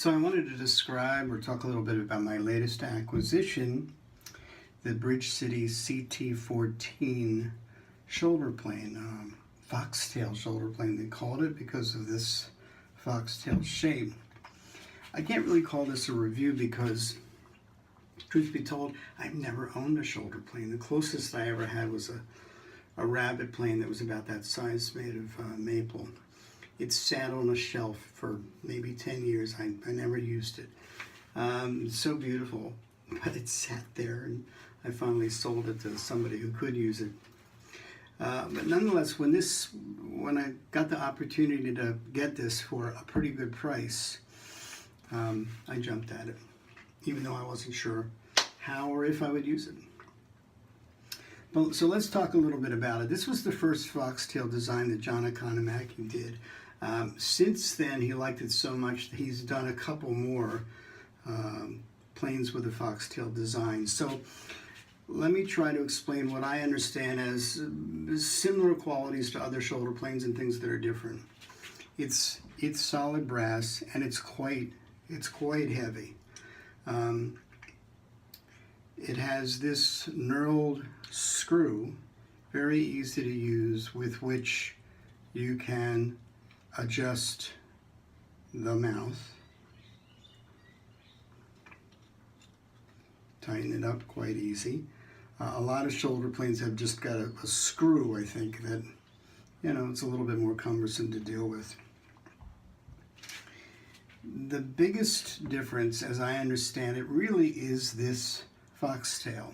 So I wanted to describe or talk a little bit about my latest acquisition, the Bridge City CT14 shoulder plane, Foxtail shoulder plane they called it because of this foxtail shape. I can't really call this a review because, truth be told, I've never owned a shoulder plane. The closest I ever had was a rabbit plane that was about that size, made of maple. It sat on a shelf for maybe 10 years. I never used it. So beautiful, but it sat there, and I finally sold it to somebody who could use it. But nonetheless, when I got the opportunity to get this for a pretty good price, I jumped at it, even though I wasn't sure how or if I would use it. But, so let's talk a little bit about it. This was the first foxtail design that John Economaki did. Since then, he liked it so much that he's done a couple more planes with a foxtail design. So let me try to explain what I understand as similar qualities to other shoulder planes and things that are different. It's solid brass, and it's quite heavy. It has this knurled screw, very easy to use, with which you can adjust the mouth, tighten it up quite easy. A lot of shoulder planes have just got a screw, I think, that, you know, it's a little bit more cumbersome to deal with. The biggest difference, as I understand it, really is this foxtail.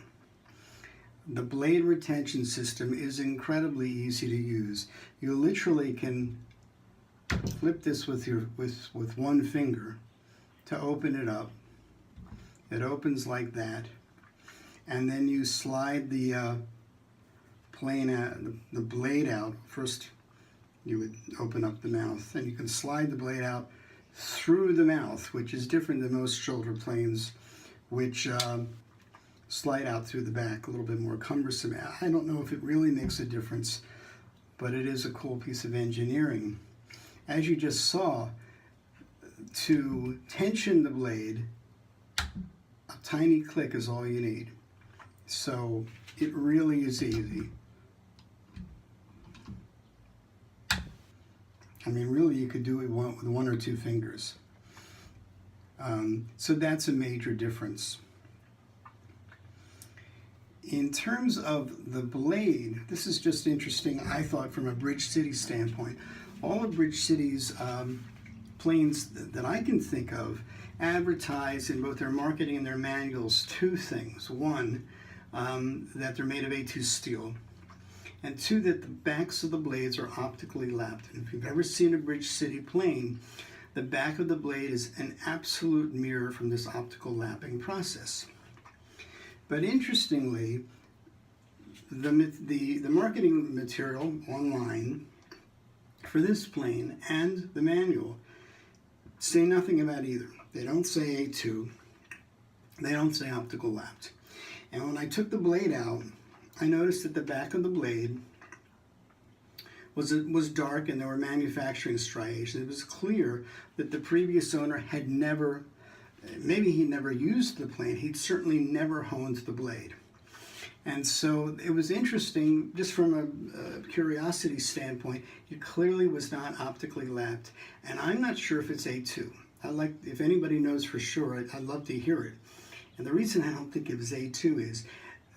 The blade retention system is incredibly easy to use. You literally can flip this with one finger to open it up. It opens like that, and then you slide the plane out, the blade out. First, you would open up the mouth, and you can slide the blade out through the mouth, which is different than most shoulder planes, which slide out through the back, a little bit more cumbersome. I don't know if it really makes a difference, but it is a cool piece of engineering. As you just saw, to tension the blade, a tiny click is all you need. So it really is easy. I mean, really, you could do it with one or two fingers. So that's a major difference. In terms of the blade, this is just interesting, I thought, from a Bridge City standpoint. All of Bridge City's planes that I can think of advertise in both their marketing and their manuals two things. One, that they're made of A2 steel, and two, that the backs of the blades are optically lapped. And if you've ever seen a Bridge City plane, the back of the blade is an absolute mirror from this optical lapping process. But interestingly, the marketing material online for this plane and the manual say nothing about either. They don't say A2, they don't say optical lapped. And when I took the blade out, I noticed that the back of the blade was dark and there were manufacturing striations. It was clear that the previous owner had never, maybe he never used the plane, he'd certainly never honed the blade. And so it was interesting, just from a curiosity standpoint, it clearly was not optically lapped. And I'm not sure if it's A2. If anybody knows for sure, I'd love to hear it. And the reason I don't think it was A2 is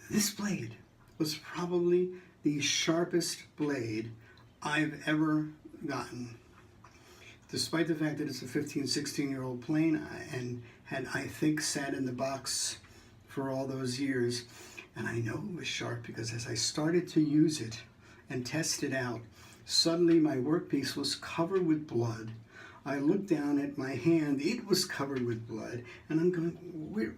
this blade was probably the sharpest blade I've ever gotten. Despite the fact that it's a 15, 16-year-old plane and had, I think, sat in the box for all those years. And I know it was sharp because as I started to use it and test it out, suddenly my workpiece was covered with blood. I looked down at my hand, it was covered with blood, and I'm going, where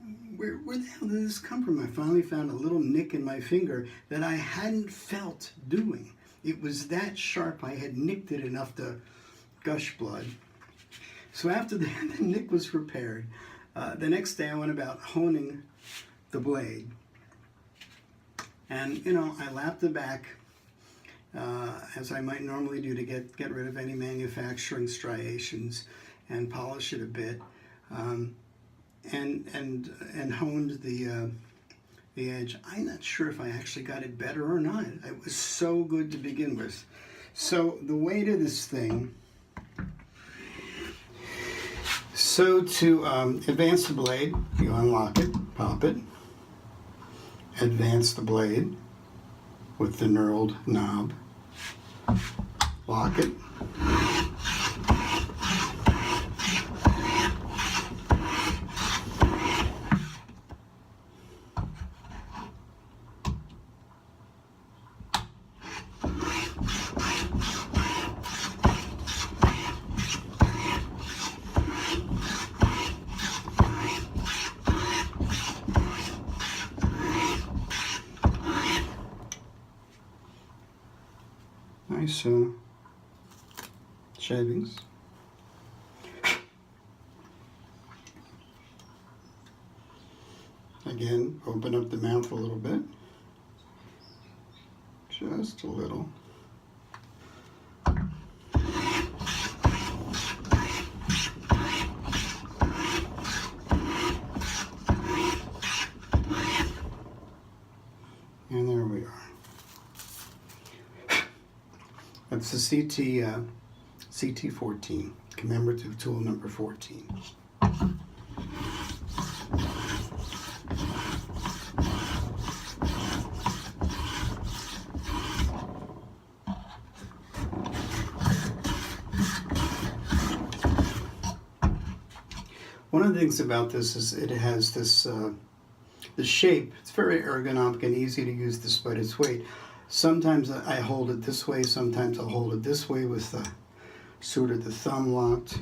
the hell did this come from? I finally found a little nick in my finger that I hadn't felt doing. It was that sharp, I had nicked it enough to gush blood. So after the nick was repaired, the next day I went about honing the blade. And, you know, I lapped the back as I might normally do to get rid of any manufacturing striations and polish it a bit. and honed the edge. I'm not sure if I actually got it better or not. It was so good to begin with. So the weight of this thing. So to advance the blade, you unlock it, pop it, advance the blade with the knurled knob, lock it, nice shavings. Again, open up the mouth a little bit, just a little. And there we are. That's the CT14, commemorative tool number 14. One of the things about this is it has this the shape. It's very ergonomic and easy to use despite its weight. Sometimes I hold it this way, sometimes I'll hold it this way with the sort of the thumb locked.